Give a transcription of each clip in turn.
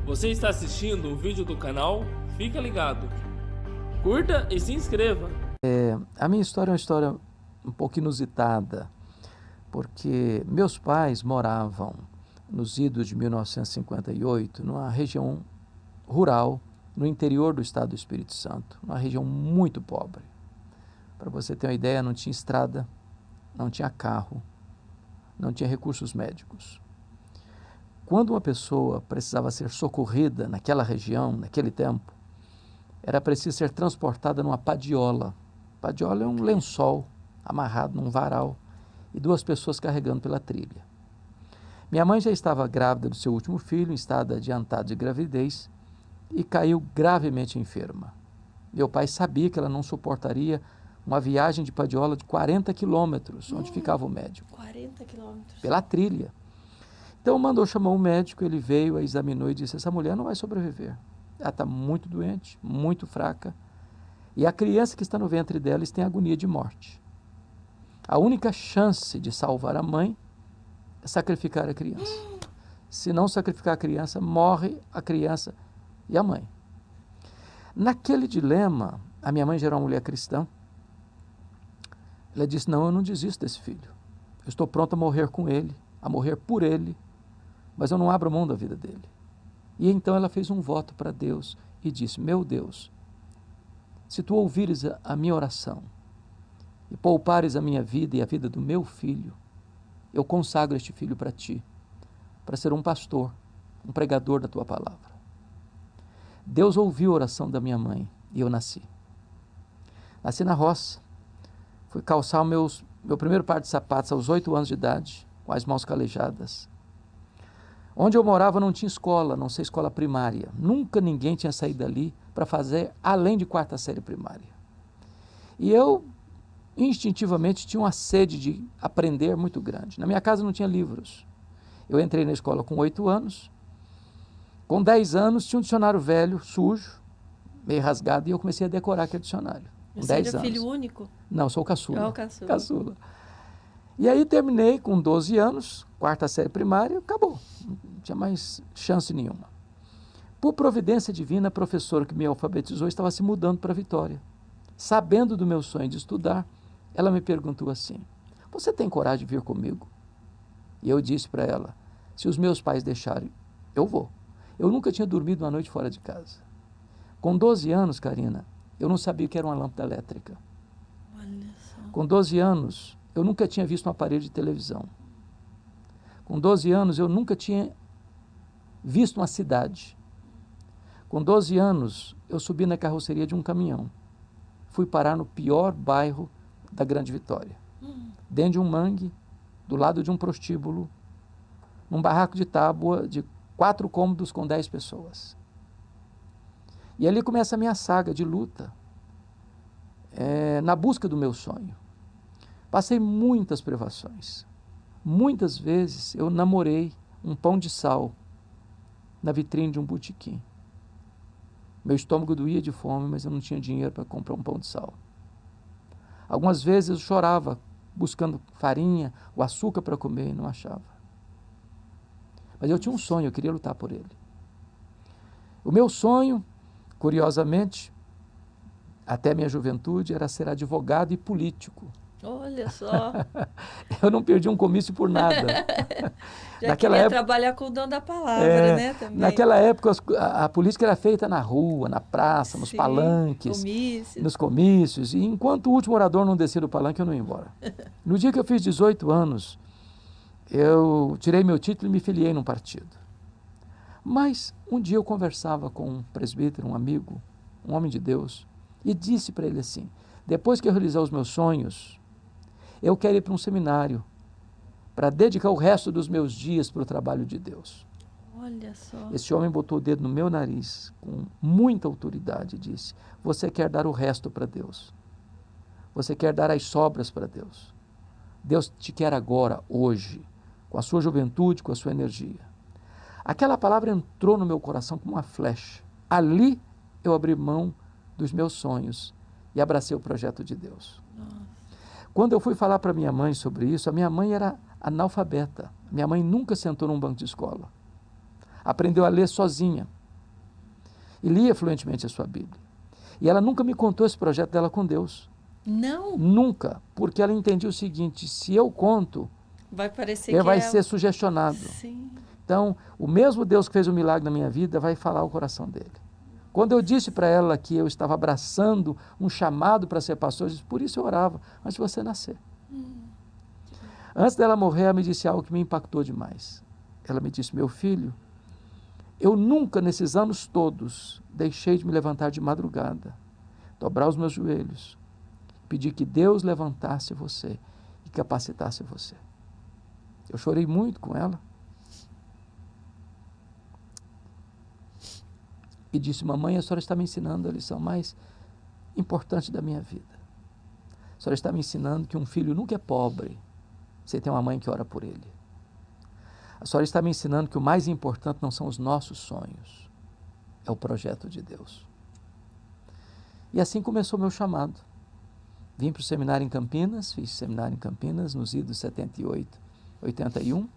Você está assistindo um vídeo do canal? Fica ligado. Curta e se inscreva. A minha história é uma história um pouco inusitada, porque meus pais moravam nos idos de 1958, numa região rural, no interior do estado do Espírito Santo, uma região muito pobre. Para você ter uma ideia, não tinha estrada, não tinha carro, não tinha recursos médicos. Quando uma pessoa precisava ser socorrida naquela região, naquele tempo, era preciso ser transportada numa padiola. Padiola é um lençol amarrado num varal e duas pessoas carregando pela trilha. Minha mãe já estava grávida do seu último filho, em estado adiantado de gravidez, e caiu gravemente enferma. Meu pai sabia que ela não suportaria uma viagem de padiola de 40 quilômetros, onde ficava o médico. 40 quilômetros? Pela trilha. Então mandou chamar um médico, ele veio, a examinou e disse: essa mulher não vai sobreviver. Ela está muito doente, muito fraca. E a criança que está no ventre dela tem agonia de morte. A única chance de salvar a mãe é sacrificar a criança. Se não sacrificar a criança, morre a criança e a mãe. Naquele dilema, a minha mãe já era uma mulher cristã. Ela disse: não, eu não desisto desse filho. Eu estou pronta a morrer com ele, a morrer por ele, mas eu não abro mão da vida dele. E então ela fez um voto para Deus e disse: meu Deus, se tu ouvires a minha oração e poupares a minha vida e a vida do meu filho, eu consagro este filho para ti, para ser um pastor, um pregador da tua palavra. Deus ouviu a oração da minha mãe e eu nasci. Nasci na roça, fui calçar o meu primeiro par de sapatos aos 8 anos de idade, com as mãos calejadas. Onde eu morava não tinha escola, não sei, escola primária. Nunca ninguém tinha saído dali para fazer além de 4ª série primária. E eu, instintivamente, tinha uma sede de aprender muito grande. Na minha casa não tinha livros. Eu entrei na escola com 8 anos. Com 10 anos, tinha um dicionário velho, sujo, meio rasgado, e eu comecei a decorar aquele dicionário. Você era filho único? Não, sou o caçula. Oh, caçula. Caçula. E aí terminei com 12 anos, 4ª série primária, acabou. Não tinha mais chance nenhuma. Por providência divina, a professora que me alfabetizou estava se mudando para Vitória. Sabendo do meu sonho de estudar, ela me perguntou assim: você tem coragem de vir comigo? E eu disse para ela: se os meus pais deixarem, eu vou. Eu nunca tinha dormido uma noite fora de casa. Com 12 anos, Karina, eu não sabia o que era uma lâmpada elétrica. Olha só. Com 12 anos, eu nunca tinha visto um aparelho de televisão. Com 12 anos, eu nunca tinha visto uma cidade. Com 12 anos, eu subi na carroceria de um caminhão. Fui parar no pior bairro da Grande Vitória. Dentro de um mangue, do lado de um prostíbulo, num barraco de tábua de 4 cômodos com 10 pessoas. E ali começa a minha saga de luta, na busca do meu sonho. Passei muitas privações. Muitas vezes eu namorei um pão de sal na vitrine de um botequim. Meu estômago doía de fome, mas eu não tinha dinheiro para comprar um pão de sal. Algumas vezes eu chorava buscando farinha, o açúcar para comer e não achava. Mas eu tinha um sonho, eu queria lutar por ele. O meu sonho, curiosamente, até minha juventude, era ser advogado e político. Olha só. Eu não perdi um comício por nada. Já naquela queria época, trabalhar com o dom da palavra, né? Também. Naquela época, a política era feita na rua, na praça, nos palanques, nos comícios. E enquanto o último orador não descia do palanque, eu não ia embora. No dia que eu fiz 18 anos, eu tirei meu título e me filiei num partido. Mas um dia eu conversava com um presbítero, um amigo, um homem de Deus, e disse para ele assim: depois que eu realizar os meus sonhos, eu quero ir para um seminário para dedicar o resto dos meus dias para o trabalho de Deus. Olha só. Esse homem botou o dedo no meu nariz com muita autoridade e disse: você quer dar o resto para Deus. Você quer dar as sobras para Deus. Deus te quer agora, hoje, com a sua juventude, com a sua energia. Aquela palavra entrou no meu coração como uma flecha. Ali eu abri mão dos meus sonhos e abracei o projeto de Deus. Nossa. Quando eu fui falar para minha mãe sobre isso, a minha mãe era analfabeta. Minha mãe nunca sentou num banco de escola. aprendeu a ler sozinha e lia fluentemente a sua Bíblia. E ela nunca me contou esse projeto dela com Deus. Não? Nunca, porque ela entendia o seguinte, se eu conto, Vai parecer ele que vai ser sugestionado. Sim. Então, o mesmo Deus que fez um milagre na minha vida vai falar o coração dele. Quando eu disse para ela que eu estava abraçando um chamado para ser pastor, eu disse, por isso eu orava, antes de você nascer. Antes dela morrer, ela me disse algo que me impactou demais. Ela me disse, meu filho, eu nunca, nesses anos todos, deixei de me levantar de madrugada, dobrar os meus joelhos, pedir que Deus levantasse você e capacitasse você. Eu chorei muito com ela. E disse, mamãe, a senhora está me ensinando a lição mais importante da minha vida. A senhora está me ensinando que um filho nunca é pobre, você tem uma mãe que ora por ele. A senhora está me ensinando que o mais importante não são os nossos sonhos, é o projeto de Deus. E assim começou o meu chamado. Vim para o seminário em Campinas, fiz seminário em Campinas nos idos 78, 81.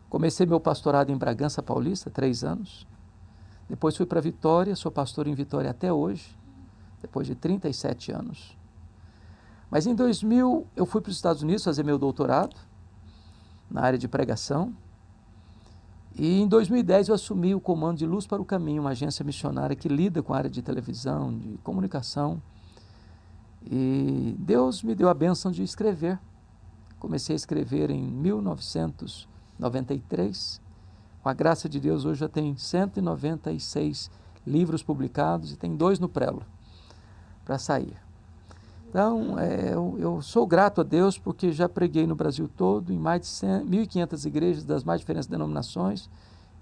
Comecei meu pastorado em Bragança Paulista, 3 anos. Depois fui para Vitória, sou pastor em Vitória até hoje, depois de 37 anos. Mas em 2000 eu fui para os Estados Unidos fazer meu doutorado na área de pregação. E em 2010 eu assumi o comando de Luz para o Caminho, uma agência missionária que lida com a área de televisão, de comunicação. E Deus me deu a bênção de escrever. Comecei a escrever em 1993. Com a graça de Deus, hoje já tem 196 livros publicados e tem 2 no prelo para sair. Então, eu sou grato a Deus porque já preguei no Brasil todo, em mais de 1.500 igrejas das mais diferentes denominações,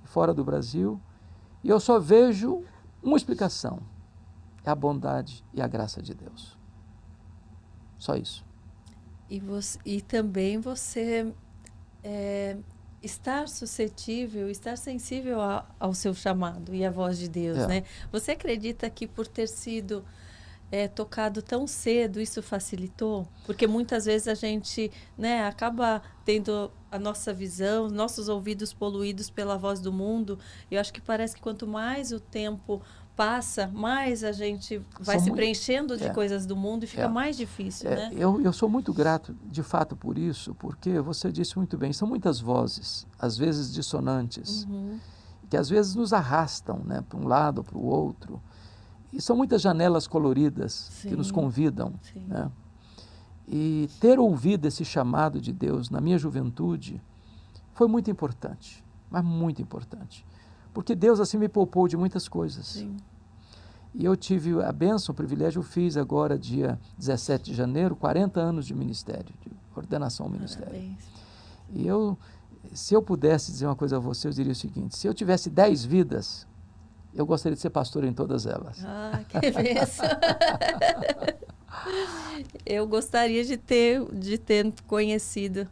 fora do Brasil, e eu só vejo uma explicação, é a bondade e a graça de Deus. Só isso. E também você estar suscetível, estar sensível ao seu chamado e à voz de Deus, né? Você acredita que por ter sido tocado tão cedo, isso facilitou? Porque muitas vezes a gente, né, acaba tendo a nossa visão, nossos ouvidos poluídos pela voz do mundo. Eu acho que parece que quanto mais o tempo passa, mais a gente vai se preenchendo de coisas do mundo e fica mais difícil, né? Eu sou muito grato, de fato, por isso, porque você disse muito bem, são muitas vozes, às vezes dissonantes, que às vezes nos arrastam, né, para um lado ou para o outro. E são muitas janelas coloridas que nos convidam, né? E ter ouvido esse chamado de Deus na minha juventude foi muito importante, mas muito importante. Porque Deus assim me poupou de muitas coisas. Sim. E eu tive a bênção, o privilégio, eu fiz agora, dia 17 de janeiro, 40 anos de ministério, de ordenação ao ministério. Parabéns. E se eu pudesse dizer uma coisa a você, eu diria o seguinte, se eu tivesse 10 vidas, eu gostaria de ser pastor em todas elas. Ah, que bênção! Eu gostaria de ter conhecido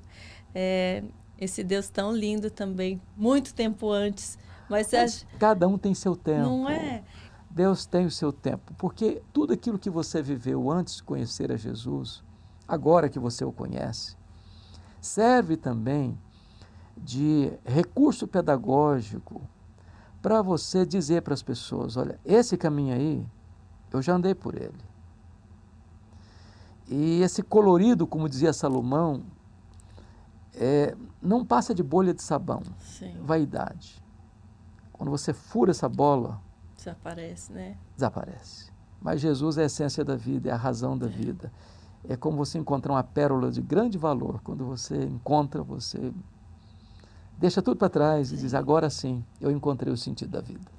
esse Deus tão lindo também, muito tempo antes. Mas cada um tem seu tempo. Não é? Deus tem o seu tempo, porque tudo aquilo que você viveu antes de conhecer a Jesus, agora que você o conhece, serve também de recurso pedagógico para você dizer para as pessoas, olha, esse caminho aí, eu já andei por ele. E esse colorido, como dizia Salomão, não passa de bolha de sabão. Sim. Vaidade. Quando você fura essa bola, desaparece, né? Desaparece. Mas Jesus é a essência da vida, é a razão da vida. É como você encontrar uma pérola de grande valor. Quando você encontra, você deixa tudo para trás e diz, agora sim, eu encontrei o sentido da vida.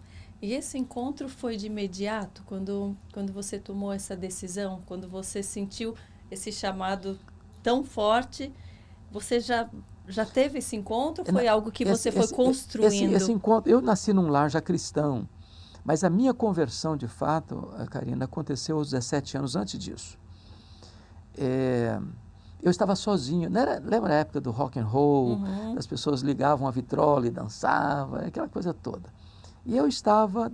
E esse encontro foi de imediato, quando você tomou essa decisão, quando você sentiu esse chamado tão forte, você já teve esse encontro ou foi algo que você foi construindo? Esse encontro, eu nasci num lar já cristão, mas a minha conversão, de fato, Karina, aconteceu aos 17 anos antes disso. Eu estava sozinho, lembra a época do rock and roll, as pessoas ligavam a vitrola e dançavam, aquela coisa toda. E eu estava,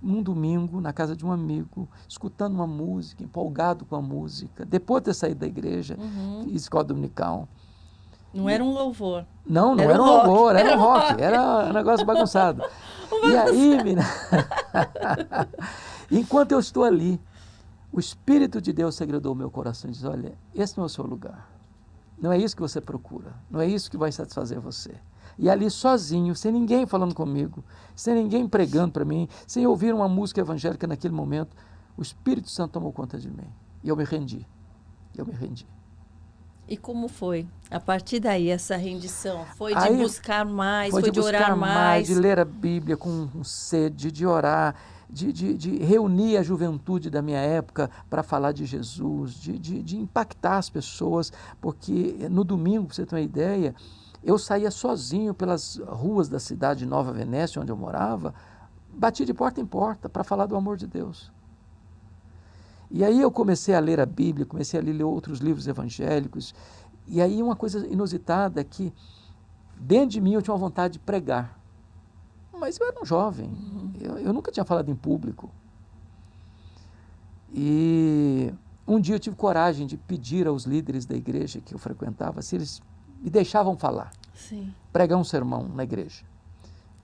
num domingo, na casa de um amigo, escutando uma música, empolgado com a música, depois de ter saído da igreja, fiz escola dominical. Não era um louvor. Não Era era um rock. louvor, era Era um rock, rock. era um negócio bagunçado. E aí, menina, enquanto eu estou ali, o Espírito de Deus segredou o meu coração e diz: olha, esse não é o seu lugar. Não é isso que você procura. Não é isso que vai satisfazer você. E ali sozinho, sem ninguém falando comigo, sem ninguém pregando para mim, sem ouvir uma música evangélica naquele momento, o Espírito Santo tomou conta de mim. E eu me rendi. Eu me rendi. E como foi? A partir daí, essa rendição? Foi de Aí, buscar mais, foi foi de de orar buscar mais? de ler a Bíblia com sede, de orar, de reunir a juventude da minha época para falar de Jesus, de impactar as pessoas, porque no domingo, para você ter uma ideia, eu saía sozinho pelas ruas da cidade de Nova Venécia, onde eu morava, batia de porta em porta para falar do amor de Deus. E aí eu comecei a ler a Bíblia, comecei a ler outros livros evangélicos, e aí uma coisa inusitada é que dentro de mim eu tinha uma vontade de pregar. Mas eu era um jovem, eu nunca tinha falado em público. E um dia eu tive coragem de pedir aos líderes da igreja que eu frequentava se eles me deixavam falar, Sim. pregar um sermão na igreja.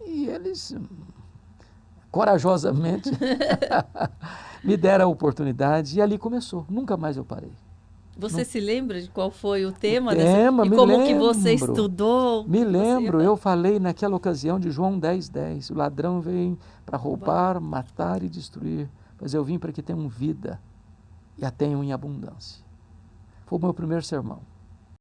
E eles, corajosamente, me deram a oportunidade e ali começou. Nunca mais eu parei. Você se lembra de qual foi o tema? Me e como que lembro. você estudou? Me lembro, Você... eu falei naquela ocasião de João 10:10. O ladrão vem para roubar, matar e destruir, mas eu vim para que tenham vida e a tenham em abundância. Foi o meu primeiro sermão.